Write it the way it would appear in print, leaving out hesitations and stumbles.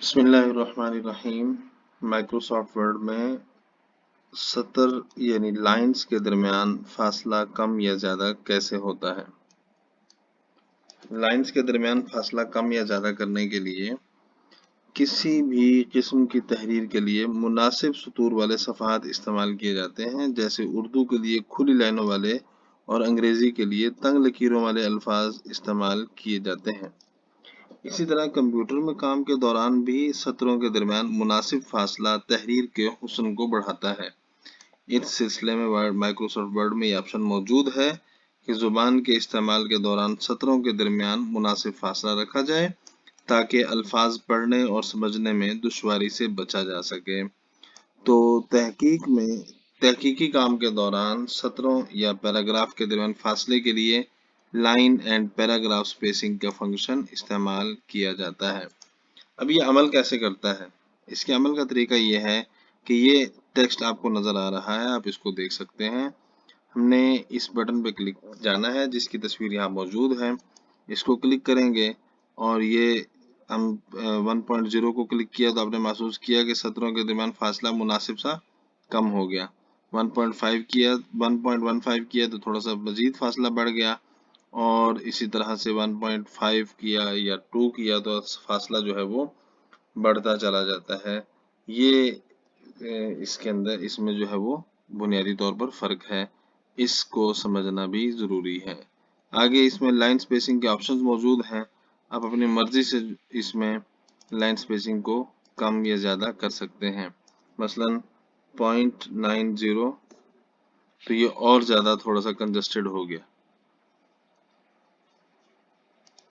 بسم اللہ الرحمن الرحیم۔ مائکروسافٹ ورڈ میں سطر یعنی لائنز کے درمیان فاصلہ کم یا زیادہ کیسے ہوتا ہے؟ لائنز کے درمیان فاصلہ کم یا زیادہ کرنے کے لیے کسی بھی قسم کی تحریر کے لیے مناسب سطور والے صفحات استعمال کیے جاتے ہیں، جیسے اردو کے لیے کھلی لائنوں والے اور انگریزی کے لیے تنگ لکیروں والے الفاظ استعمال کیے جاتے ہیں۔ اسی طرح کمپیوٹر میں کام کے دوران بھی سطروں کے درمیان مناسب فاصلہ تحریر کے حسن کو بڑھاتا ہے۔ اس سلسلے میں مائکروسافٹ ورڈ میں یہ آپشن موجود ہے کہ زبان کے استعمال کے دوران سطروں کے درمیان مناسب فاصلہ رکھا جائے تاکہ الفاظ پڑھنے اور سمجھنے میں دشواری سے بچا جا سکے۔ تو تحقیقی کام کے دوران سطروں یا پیراگراف کے درمیان فاصلے کے لیے لائن اینڈ پیراگراف سپیسنگ کا فنکشن استعمال کیا جاتا ہے۔ اب یہ عمل کیسے کرتا ہے؟ اس کے عمل کا طریقہ یہ ہے کہ یہ ٹیکسٹ آپ کو نظر آ رہا ہے، آپ اس کو دیکھ سکتے ہیں۔ ہم نے اس بٹن پہ کلک جانا ہے جس کی تصویر یہاں موجود ہے، اس کو کلک کریں گے اور یہ ہم 1.0 کو کلک کیا تو آپ نے محسوس کیا کہ سطروں کے درمیان فاصلہ مناسب سا کم ہو گیا۔ 1.15 کیا تو تھوڑا سا مزید فاصلہ بڑھ گیا، اور اسی طرح سے 1.5 کیا یا 2 کیا تو فاصلہ جو ہے وہ بڑھتا چلا جاتا ہے۔ یہ اس کے اندر اس میں جو ہے وہ بنیادی طور پر فرق ہے، اس کو سمجھنا بھی ضروری ہے۔ آگے اس میں لائن سپیسنگ کے آپشنز موجود ہیں، آپ اپنی مرضی سے اس میں لائن سپیسنگ کو کم یا زیادہ کر سکتے ہیں۔ مثلا 0.90 تو یہ اور زیادہ تھوڑا سا کنجسٹڈ ہو گیا۔